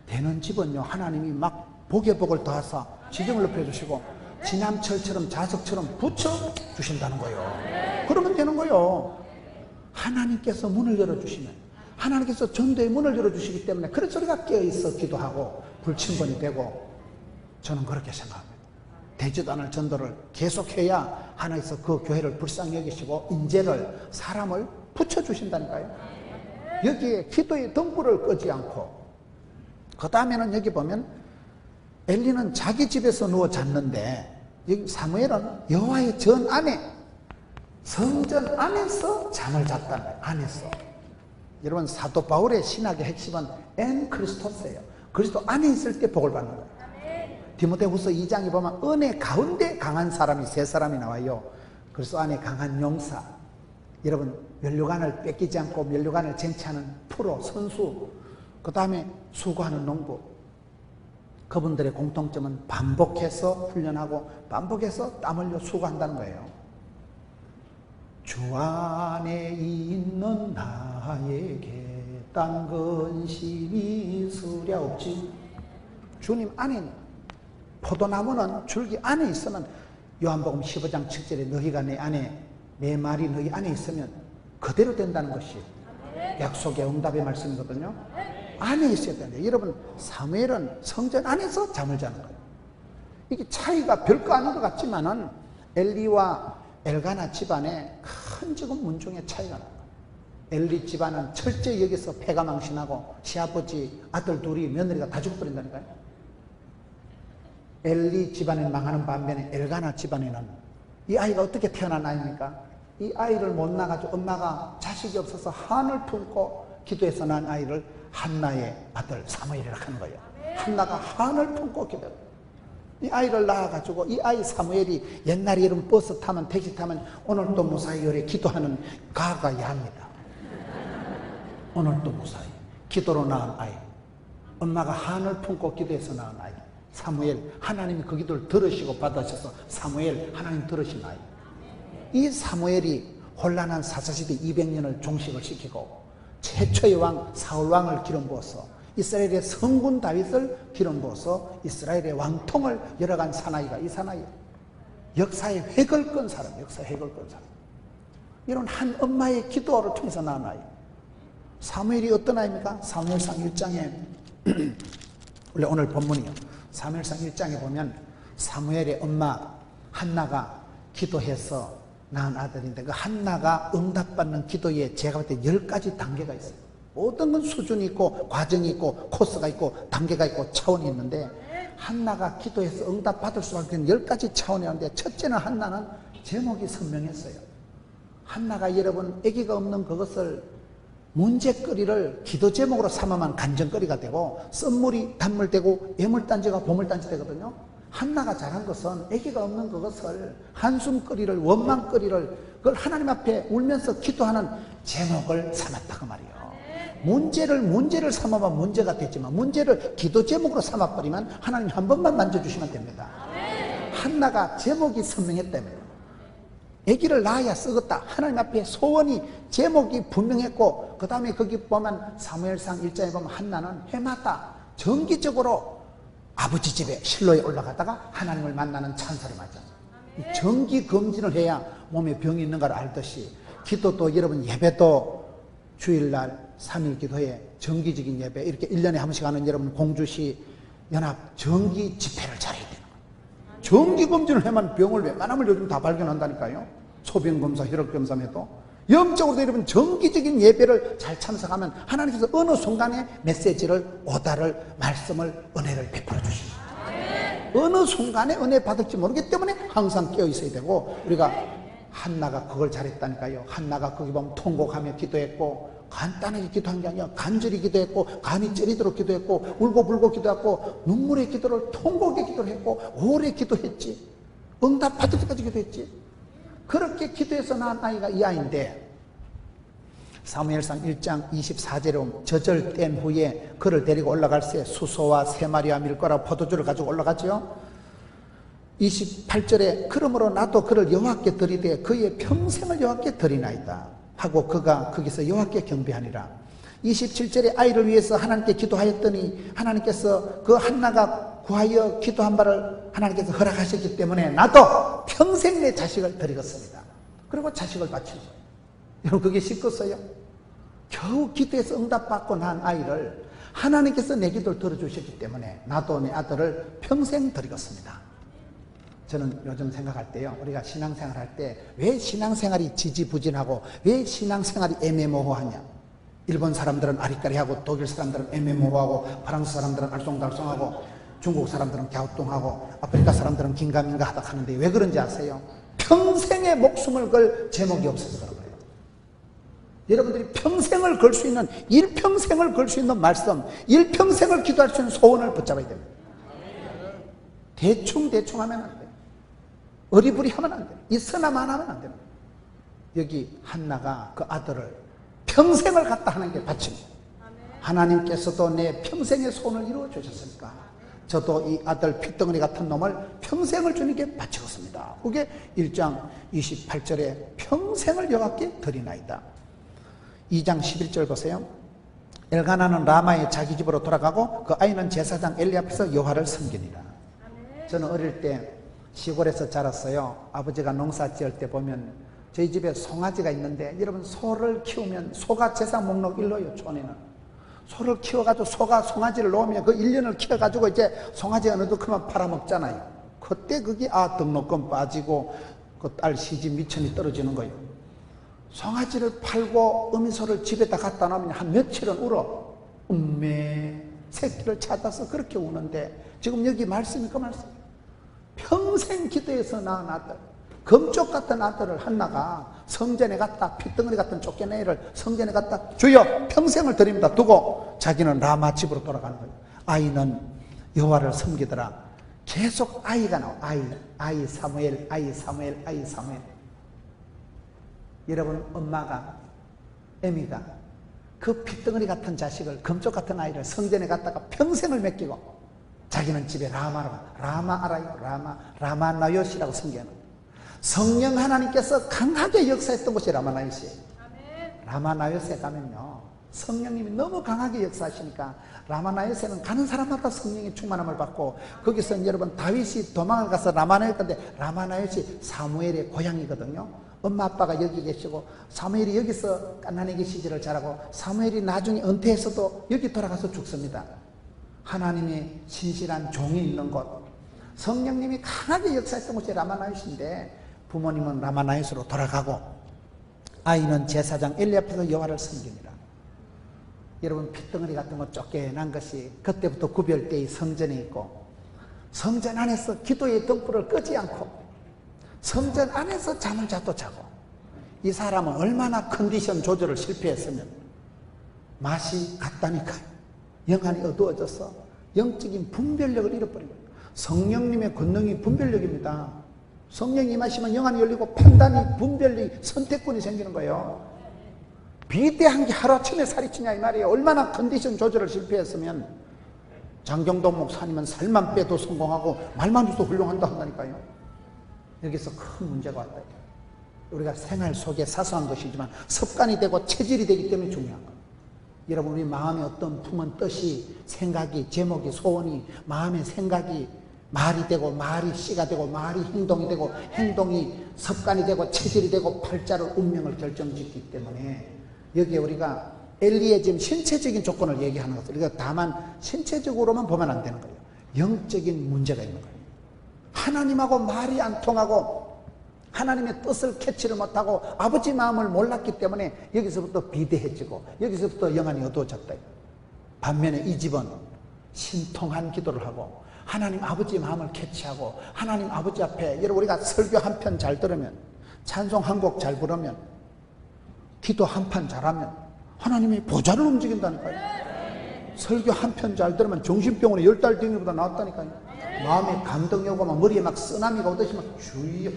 되는 집은요 하나님이 막 복에 복을 더하사 지경을 높여주시고 지남철처럼 자석처럼 붙여주신다는 거예요. 그러면 되는 거예요. 하나님께서 문을 열어주시면 하나님께서 전도의 문을 열어주시기 때문에 그래서 우리가 깨어있어 기도하고 불침번이 되고 저는 그렇게 생각합니다. 되지도 않을 전도를 계속해야 하나님께서 그 교회를 불쌍히 여기시고 인재를 사람을 붙여주신다니까요. 여기에 기도의 등불을 끄지 않고 그 다음에는 여기 보면 엘리는 자기 집에서 누워 잤는데 여기 사무엘은 여호와의 전 안에 성전 안에서 잠을 잤다는 거예요. 안에서. 여러분 사도 바울의 신학의 핵심은 엔 크리스토스예요. 그리스도 안에 있을 때 복을 받는 거예요. 디모데후서 2장에 보면 은혜 가운데 강한 사람이 3사람이 나와요. 그리스도 안에 강한 용사. 여러분 면류관을 뺏기지 않고 면류관을 쟁취하는 프로 선수. 그 다음에 수고하는 농부. 그분들의 공통점은 반복해서 훈련하고 반복해서 땀 흘려 수고한다는 거예요. 주 안에 있는 나에게 딴 근심이 있으랴없지. 주님 안에 포도나무는 줄기 안에 있으면 요한복음 15장 7절에 너희가 내 안에 내 말이 너희 안에 있으면 그대로 된다는 것이 약속의 응답의 말씀이거든요. 안에 있어야 된다. 여러분 사무엘은 성전 안에서 잠을 자는 거예요. 이게 차이가 별거 아닌 것 같지만은 엘리와 엘가나 집안에 큰 지금 문중의 차이가 나요. 엘리 집안은 철저히 여기서 패가 망신하고 시아버지 아들 둘이 며느리가 다 죽어버린다니까요. 엘리 집안은 망하는 반면에 엘가나 집안에는 이 아이가 어떻게 태어난 아이입니까? 이 아이를 못 낳아가지고 엄마가 자식이 없어서 한을 품고 기도해서 낳은 아이를 한나의 아들 사무엘이라고 하는 거예요. 한나가 한을 품고 기도해요. 이 아이를 낳아가지고 이 아이 사무엘이 옛날에 이런 버스 타면 택시 타면 오늘도 무사히 요래 기도하는 가가 야합니다. 오늘도 무사히 기도로 낳은 아이, 엄마가 한을 품고 기도해서 낳은 아이 사무엘. 하나님이 그 기도를 들으시고 받으셔서 사무엘 하나님 들으신 아이. 이 사무엘이 혼란한 사사시대 200년을 종식을 시키고 최초의 왕 사울왕을 기름 부어서 이스라엘의 성군 다윗을 기름 부어서 이스라엘의 왕통을 열어간 사나이가 이 사나이. 역사의 획을 끈 사람, 역사의 획을 끈 사람. 이런 한 엄마의 기도를 통해서 낳은 아이. 사무엘이 어떤 아이입니까? 사무엘상 1장에 원래 오늘 본문이요. 사무엘상 1장에 보면 사무엘의 엄마 한나가 기도해서 낳은 아들인데 그 한나가 응답받는 기도에 제가 볼 때 10가지 단계가 있어요. 모든 건 수준이 있고 과정이 있고 코스가 있고 단계가 있고 차원이 있는데 한나가 기도해서 응답받을 수밖에 없는 10가지 차원이 있는데 첫째는 한나는 제목이 선명했어요. 한나가 여러분 아기가 없는 그것을 문제거리를 기도 제목으로 삼으면 간증거리가 되고 썸물이 단물되고 예물단지가 보물단지 되거든요. 한나가 잘한 것은 아기가 없는 그것을 한숨거리를 원망거리를 그걸 하나님 앞에 울면서 기도하는 제목을 삼았다 그 말이에요. 문제를 삼아봐 문제가 됐지만 문제를 기도 제목으로 삼아버리면 하나님 한 번만 만져주시면 됩니다. 한나가 제목이 선명했다며. 아기를 낳아야 썩었다. 하나님 앞에 소원이 제목이 분명했고 그 다음에 거기 보면 사무엘상 1장에 보면 한나는 해마다 정기적으로 아버지 집에 실로에 올라가다가 하나님을 만나는 찬사를 맞아. 정기 검진을 해야 몸에 병이 있는 걸 알듯이 기도도 여러분 예배도 주일날 3일 기도회 정기적인 예배 이렇게 1년에 한 번씩 하는 여러분 공주시 연합 정기 집회를 잘해야 되는 거예요. 정기 검진을 해만 병을 웬만하면 요즘 다 발견한다니까요. 소변검사, 혈액검사에도. 영적으로도 여러분 정기적인 예배를 잘 참석하면 하나님께서 어느 순간에 메시지를, 오다를, 말씀을, 은혜를 베풀어 주십니다. 어느 순간에 은혜 받을지 모르기 때문에 항상 깨어 있어야 되고, 우리가 한나가 그걸 잘했다니까요. 한나가 거기 보면 통곡하며 기도했고, 간단하게 기도한 게 아니라 간절히 기도했고, 간이 찌리도록 기도했고, 울고불고 기도했고, 눈물의 기도를, 통곡의 기도를 했고, 오래 기도했지. 응답 받을 때까지 기도했지. 그렇게 기도해서 낳은 아이가 이 아이인데, 사무엘상 1장 24절에 보면 저절된 후에 그를 데리고 올라갈새 수소와 세 마리와 밀가루 포도주를 가지고 올라가죠. 28절에 그러므로 나도 그를 여호와께 드리되 그의 평생을 여호와께 드리나이다 하고 그가 거기서 여호와께 경배하니라. 27절에 아이를 위해서 하나님께 기도하였더니 하나님께서 그 한나가 구하여 기도한 바를 하나님께서 허락하셨기 때문에 나도 평생 내 자식을 드리겠습니다. 그리고 자식을 바친 거예요. 여러분 그게 쉽겠어요? 겨우 기도해서 응답받고 난 아이를 하나님께서 내 기도를 들어주셨기 때문에 나도 내 아들을 평생 드리겠습니다. 저는 요즘 생각할 때요, 우리가 신앙생활 할 때 왜 신앙생활이 지지부진하고 왜 신앙생활이 애매모호하냐. 일본 사람들은 아리까리하고, 독일 사람들은 애매모호하고, 프랑스 사람들은 알쏭달쏭하고, 중국 사람들은 갸우뚱하고, 아프리카 사람들은 긴가민가하다 하는데 왜 그런지 아세요? 평생의 목숨을 걸 제목이 없어서 그런 거예요. 여러분들이 평생을 걸 수 있는, 일평생을 걸 수 있는 말씀, 일평생을 기도할 수 있는 소원을 붙잡아야 됩니다. 대충 하면 안 돼요. 어리부리 하면 안 돼요. 있으나만 하면 안 돼요. 여기 한나가 그 아들을 평생을 갖다 하나님께 바칩니다. 하나님께서도 내 평생의 소원을 이루어 주셨으니까 저도 이 아들 핏덩어리 같은 놈을 평생을 주님께 바치겠습니다. 그게 1장 28절에 평생을 여호와께 드리나이다. 2장 11절 보세요. 엘가나는 라마의 자기 집으로 돌아가고 그 아이는 제사장 엘리 앞에서 여호와를 섬기니라. 저는 어릴 때 시골에서 자랐어요. 아버지가 농사 지을 때 보면 저희 집에 송아지가 있는데, 여러분 소를 키우면 소가 제사 목록 1로요. 촌에는 소를 키워가지고 소가 송아지를 놓으면 그 1년을 키워가지고 이제 송아지 어느 정도 크면 팔아먹잖아요. 그때 그게 등록금 빠지고 그 딸 시집 미천이 떨어지는 거예요. 송아지를 팔고 어미소를 집에다 갖다 놓으면 한 며칠은 울어. 새끼를 찾아서 그렇게 우는데, 지금 여기 말씀이 그 말씀이에요. 평생 기도해서 낳은 아들, 금쪽 같은 아들을 한나가 성전에 갔다, 핏덩어리 같은 쫓겨내를 성전에 갔다 주여 평생을 드립니다 두고 자기는 라마 집으로 돌아가는 거예요. 아이는 여호와를 섬기더라. 계속 아이가 나와. 아이 사무엘. 여러분 엄마가, 애미가 그 핏덩어리 같은 자식을, 금쪽 같은 아이를 성전에 갔다가 평생을 맡기고 자기는 집에 라마로, 라마 알아요? 라마나요시라고 성경은. 성령 하나님께서 강하게 역사했던 곳이 라마나요시예요. 라마나요시에 가면요, 성령님이 너무 강하게 역사하시니까 라마나요시는 가는 사람마다 성령의 충만함을 받고, 거기서 여러분 다윗이 도망을 가서 라마나요시 갔는데, 라마나요시 사무엘의 고향이거든요. 엄마 아빠가 여기 계시고 사무엘이 여기서 갓난아기 시절을 자라고 사무엘이 나중에 은퇴해서도 여기 돌아가서 죽습니다. 하나님의 신실한 종이 있는 곳, 성령님이 강하게 역사했던 곳이 라마나요시인데, 부모님은 라마나요시로 돌아가고 아이는 제사장 엘리 앞에서 여호와를 섬깁니다. 여러분 핏덩어리 같은 거 쫓겨난 것이 그때부터 구별되이 성전에 있고, 성전 안에서 기도의 등불을 끄지 않고 성전 안에서 잠을 자도 자고, 이 사람은 얼마나 컨디션 조절을 실패했으면 맛이 갔다니까요. 영안이 어두워져서 영적인 분별력을 잃어버린 거예요. 성령님의 권능이 분별력입니다. 성령이 임하시면 영안이 열리고 판단이, 분별력이, 선택권이 생기는 거예요. 비대한 게 하루아침에 살이 찌냐 이 말이에요. 얼마나 컨디션 조절을 실패했으면 장경동 목사님은 살만 빼도 성공하고 말만 해도 훌륭한다 한다니까요. 여기서 큰 문제가 왔다. 우리가 생활 속에 사소한 것이지만 습관이 되고 체질이 되기 때문에 중요한 거예요. 여러분 우리 마음에 어떤 품은 뜻이, 생각이, 제목이, 소원이, 마음의 생각이 말이 되고, 말이 씨가 되고, 말이 행동이 되고, 행동이 습관이 되고, 체질이 되고, 팔자를, 운명을 결정짓기 때문에 여기에 우리가 엘리의 지금 신체적인 조건을 얘기하는 것을, 우리가 다만 신체적으로만 보면 안 되는 거예요. 영적인 문제가 있는 거예요. 하나님하고 말이 안 통하고 하나님의 뜻을 캐치를 못하고 아버지 마음을 몰랐기 때문에 여기서부터 비대해지고 여기서부터 영안이 어두워졌다. 반면에 이 집은 신통한 기도를 하고 하나님 아버지 마음을 캐치하고 하나님 아버지 앞에, 여러분 우리가 설교 한 편 잘 들으면, 찬송 한 곡 잘 부르면, 기도 한 판 잘하면 하나님이 보좌를 움직인다니까요. 설교 한 편 잘 들으면 정신병원에 10달 댕기보다 나왔다니까요. 마음에 감동이 오고 막 머리에 막 쓰나미가 오듯이 막 주여,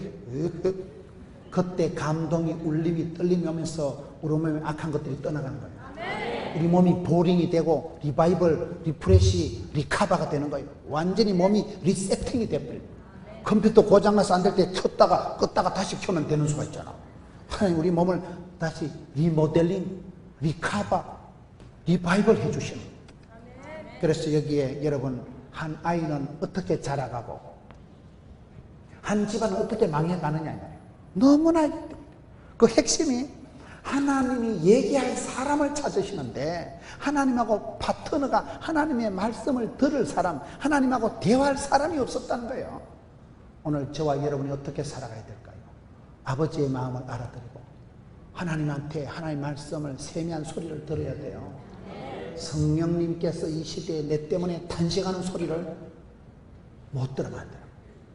그때 감동이, 울림이, 떨림이 오면서 우리 몸에 악한 것들이 떠나가는 거예요. 우리 몸이 보링이 되고 리바이벌, 리프레시, 리카바가 되는 거예요. 완전히 몸이 리세팅이 돼버려요. 컴퓨터 고장나서 안 될 때 켰다가 껐다가 다시 켜면 되는 수가 있잖아. 하나님 우리 몸을 다시 리모델링, 리카바, 리바이벌 해주시는 거예요. 그래서 여기에 여러분, 한 아이는 어떻게 자라가고 한 집안은 어떻게 망해가느냐. 너무나 그 핵심이 하나님이 얘기할 사람을 찾으시는데, 하나님하고 파트너가 하나님의 말씀을 들을 사람, 하나님하고 대화할 사람이 없었다는 거예요. 오늘 저와 여러분이 어떻게 살아가야 될까요? 아버지의 마음을 알아들이고 하나님한테 하나님의 말씀을 세미한 소리를 들어야 돼요. 성령님께서 이 시대에 내 때문에 탄식하는 소리를 못 들으면 안 돼요.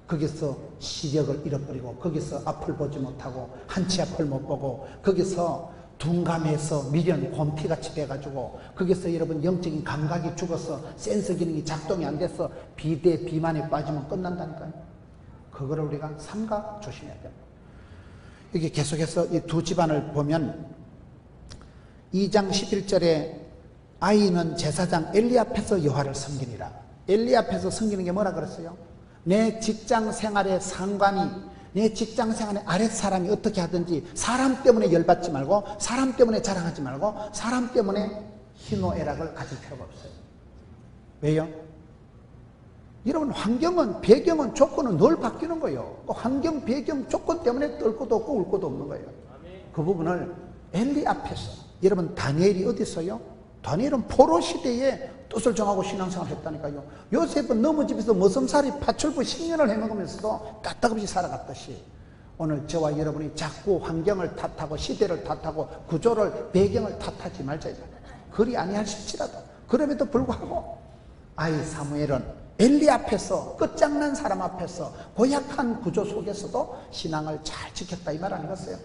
거기서 시력을 잃어버리고, 거기서 앞을 보지 못하고 한치 앞을 못 보고, 거기서 둔감해서 미련 곰피같이 돼가지고, 거기서 여러분 영적인 감각이 죽어서 센서 기능이 작동이 안 돼서 비대 비만에 빠지면 끝난다니까요. 그거를 우리가 삼가 조심해야 돼요. 여기 계속해서 이 두 집안을 보면 2장 11절에 아이는 제사장 엘리 앞에서 여호와를 섬기니라. 엘리 앞에서 섬기는 게 뭐라 그랬어요? 내 직장 생활의 상관이, 내 직장 생활의 아랫사람이 어떻게 하든지 사람 때문에 열받지 말고, 사람 때문에 자랑하지 말고, 사람 때문에 희노애락을 가질 필요가 없어요. 왜요? 여러분 환경은, 배경은, 조건은 늘 바뀌는 거예요. 환경, 배경, 조건 때문에 떨 것도 없고 울 것도 없는 거예요. 그 부분을 엘리 앞에서, 여러분 다니엘이 어디 있어요? 다니엘은 포로 시대에 뜻을 정하고 신앙생활을 했다니까요. 요셉은 너무 집에서 머슴살이 파출부 10년을 해먹으면서도 까딱없이 살아갔듯이, 오늘 저와 여러분이 자꾸 환경을 탓하고 시대를 탓하고 구조를, 배경을 탓하지 말자. 그리 아니하실지라도, 그럼에도 불구하고 아이 사무엘은 엘리 앞에서, 끝장난 사람 앞에서, 고약한 구조 속에서도 신앙을 잘 지켰다, 이 말 아니겠어요?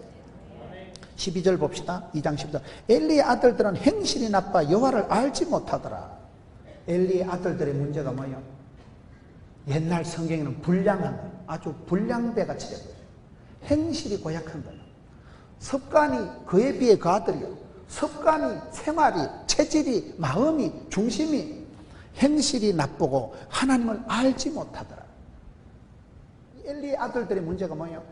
12절 봅시다. 2장 12절. 엘리의 아들들은 행실이 나빠 여호와를 알지 못하더라. 엘리의 아들들의 문제가 뭐예요? 옛날 성경에는 불량한 거예요. 아주 불량배같이 된 거예요. 행실이 고약한 거예요. 습관이, 그에 비해 그 아들이요, 습관이, 생활이, 체질이, 마음이, 중심이, 행실이 나쁘고 하나님을 알지 못하더라. 엘리의 아들들의 문제가 뭐예요?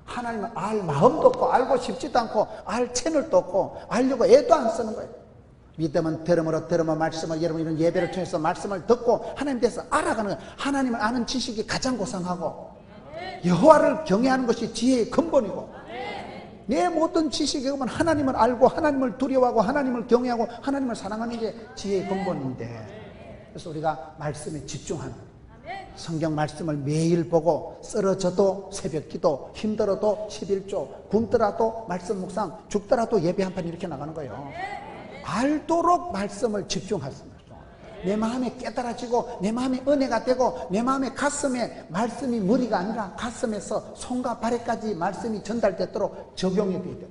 하나님을 알 마음도 없고, 알고 싶지도 않고, 알 채널도 없고, 알려고 애도 안 쓰는 거예요. 믿음은 들음으로, 들으면 말씀을, 여러분 이런 예배를 통해서 말씀을 듣고 하나님 대해서 알아가는 거예요. 하나님을 아는 지식이 가장 고상하고, 여호와를 경외하는 것이 지혜의 근본이고, 내 모든 지식에 보면 하나님을 알고 하나님을 두려워하고 하나님을 경외하고 하나님을 사랑하는 게 지혜의 근본인데, 그래서 우리가 말씀에 집중하는 거예요. 성경 말씀을 매일 보고, 쓰러져도 새벽 기도, 힘들어도 11조, 굶더라도 말씀 묵상, 죽더라도 예배 한 판, 이렇게 나가는 거예요. 알도록 말씀을 집중하십니다. 내 마음에 깨달아지고, 내 마음에 은혜가 되고, 내 마음에 가슴에 말씀이 머리가 아니라 가슴에서 손과 발에까지 말씀이 전달되도록 적용이 돼야 돼요.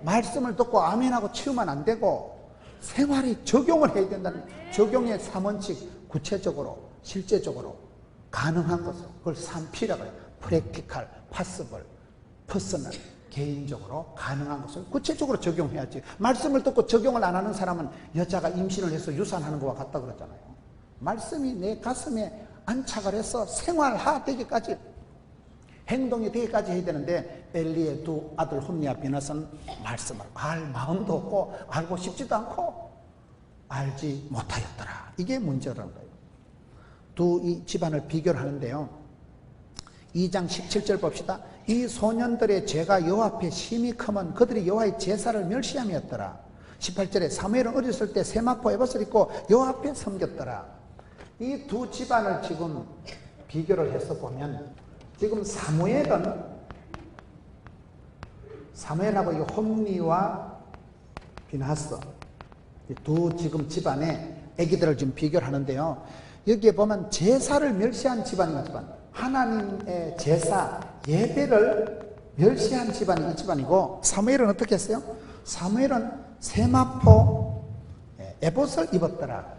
말씀을 듣고 아멘하고 치우면 안 되고, 생활이 적용을 해야 된다는 거예요. 적용의 3원칙, 구체적으로, 실제적으로 가능한 것을, 그걸 3P라고 해요. 프랙티컬, 파서블, 퍼스널. 개인적으로 가능한 것을 구체적으로 적용해야지. 말씀을 듣고 적용을 안 하는 사람은 여자가 임신을 해서 유산하는 것과 같다 그러잖아요. 말씀이 내 가슴에 안착을 해서 생활화되기까지, 행동이 되기까지 해야 되는데, 엘리의 두 아들 홈리와 비낫은 말씀을 알 마음도 없고 알고 싶지도 않고 알지 못하였더라. 이게 문제라는 거예요. 두 집안을 비교를 하는데요, 2장 17절 봅시다. 이 소년들의 죄가 여호와 앞에 심히 크면 그들이 여호와의 제사를 멸시함이었더라. 18절에 사무엘은 어렸을 때 세마포 에봇을 입고 여호와 앞에 섬겼더라. 이 두 집안을 지금 비교를 해서 보면 지금 사무엘하고 이 홈리와 비나하스 이 두 지금 집안의 아기들을 지금 비교를 하는데요. 여기에 보면 제사를 멸시한 집안이 집안, 하나님의 제사 예배를 멸시한 집안이 이 집안이고, 사무엘은 어떻게 했어요? 사무엘은 세마포 에봇을 입었더라.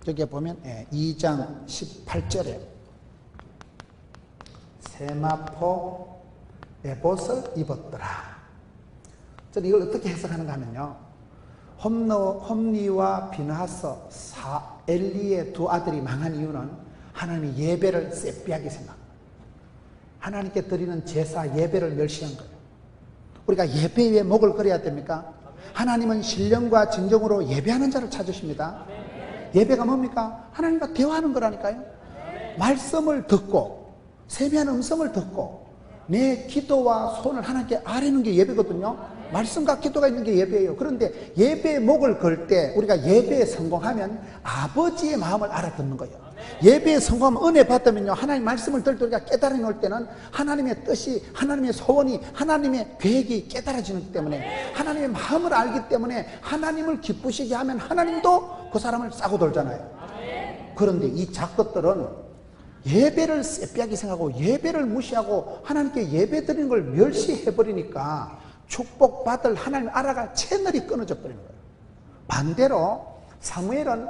여기에 보면 2장 18절에 세마포 에봇을 입었더라. 저는 이걸 어떻게 해석하는가 하면요, 홈리와 비나하스 엘리의 두 아들이 망한 이유는 하나님이 예배를 쎄삐하게 생각합니다. 하나님께 드리는 제사 예배를 멸시한 거예요. 우리가 예배 위에 목을 걸어야 됩니까? 하나님은 신령과 진정으로 예배하는 자를 찾으십니다. 예배가 뭡니까? 하나님과 대화하는 거라니까요. 말씀을 듣고 세미한 음성을 듣고 내 기도와 손을 하나님께 아뢰는 게 예배거든요. 말씀과 기도가 있는 게 예배예요. 그런데 예배의 목을 걸 때 우리가 예배에 성공하면 아버지의 마음을 알아듣는 거예요. 예배에 성공하면 은혜 받으면요, 하나님 말씀을 들을 때 우리가 깨달음이 올 때는 하나님의 뜻이, 하나님의 소원이, 하나님의 계획이 깨달아지기 때문에, 하나님의 마음을 알기 때문에 하나님을 기쁘시게 하면 하나님도 그 사람을 싸고 돌잖아요. 그런데 이 작것들은 예배를 쎄삐하게 생각하고 예배를 무시하고 하나님께 예배 드리는 걸 멸시해버리니까 축복받을 하나님을 알아갈 채널이 끊어져 버리는 거예요. 반대로 사무엘은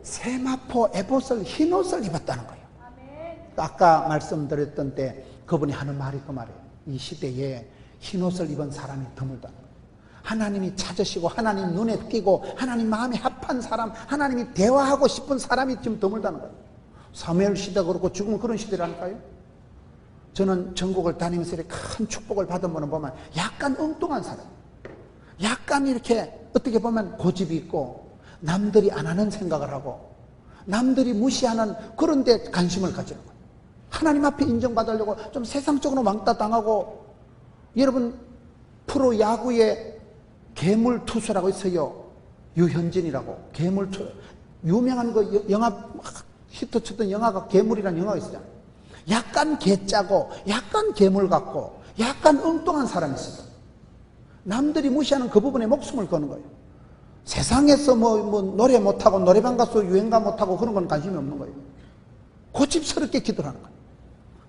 세마포 에봇을 흰옷을 입었다는 거예요. 아까 말씀드렸던 때 그분이 하는 말이 그 말이에요. 이 시대에 흰옷을 입은 사람이 드물다는 거예요. 하나님이 찾으시고 하나님 눈에 띄고 하나님 마음에 합한 사람, 하나님이 대화하고 싶은 사람이 지금 드물다는 거예요. 사무엘 시대가 그렇고 지금은 그런 시대라니까요. 저는 전국을 다니면서 이렇게 큰 축복을 받은 분을 보면 약간 엉뚱한 사람, 약간 이렇게 어떻게 보면 고집이 있고 남들이 안 하는 생각을 하고 남들이 무시하는 그런 데 관심을 가지는 거예요. 하나님 앞에 인정받으려고 좀 세상적으로 왕따 당하고, 여러분 프로 야구에 괴물투수라고 있어요. 유현진이라고. 괴물투수, 유명한 그 영화 히트 쳤던 영화가 괴물이라는 영화가 있어요. 약간 개짜고 약간 괴물 같고 약간 엉뚱한 사람이 있어요. 남들이 무시하는 그 부분에 목숨을 거는 거예요. 세상에서 뭐 노래 못하고 노래방 가서 유행가 못하고 그런 건 관심이 없는 거예요. 고집스럽게 기도를 하는 거예요.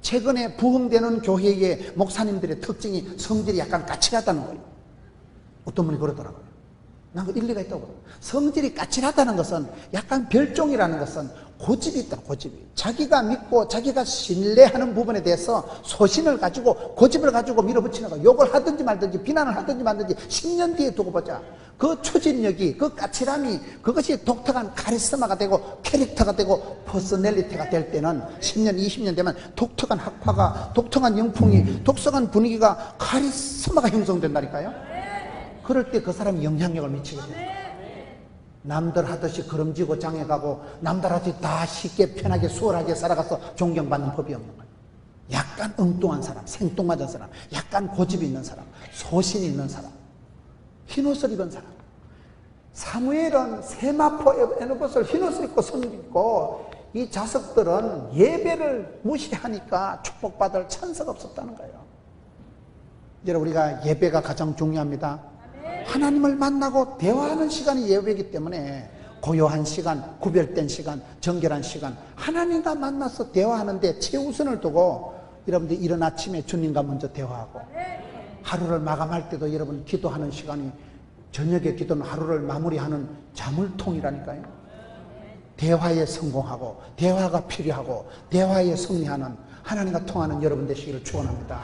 최근에 부흥되는 교회의 목사님들의 특징이 성질이 약간 까칠하다는 거예요. 어떤 분이 그러더라고요. 난 그 일리가 있다고 그래요. 성질이 까칠하다는 것은, 약간 별종이라는 것은 고집이 있다, 고집이. 자기가 믿고 자기가 신뢰하는 부분에 대해서 소신을 가지고 고집을 가지고 밀어붙이는 거야. 욕을 하든지 말든지 비난을 하든지 말든지 10년 뒤에 두고 보자. 그 추진력이, 그 까칠함이, 그것이 독특한 카리스마가 되고 캐릭터가 되고 퍼스널리티가 될 때는 10년, 20년 되면 독특한 학파가, 독특한 영풍이, 독특한 분위기가, 카리스마가 형성된다니까요. 그럴 때 그 사람이 영향력을 미치게 됩니다. 남들 하듯이 걸음지고 장해가고 남들한테 다 쉽게 편하게 수월하게 살아가서 존경받는 법이 없는 거예요. 약간 엉뚱한 사람, 생뚱맞은 사람, 약간 고집이 있는 사람, 소신이 있는 사람, 흰옷을 입은 사람. 사무엘은 세마포 에봇을 흰옷을 입고 성을 입고, 이 자석들은 예배를 무시하니까 축복받을 찬스가 없었다는 거예요. 여러분, 우리가 예배가 가장 중요합니다. 하나님을 만나고 대화하는 시간이 예배이기 때문에 고요한 시간, 구별된 시간, 정결한 시간, 하나님과 만나서 대화하는데 최우선을 두고 여러분들 이른 아침에 주님과 먼저 대화하고, 하루를 마감할 때도 여러분 기도하는 시간이, 저녁에 기도는 하루를 마무리하는 자물통이라니까요. 대화에 성공하고 대화가 필요하고 대화에 승리하는, 하나님과 통하는 여러분 되시기를 축원합니다.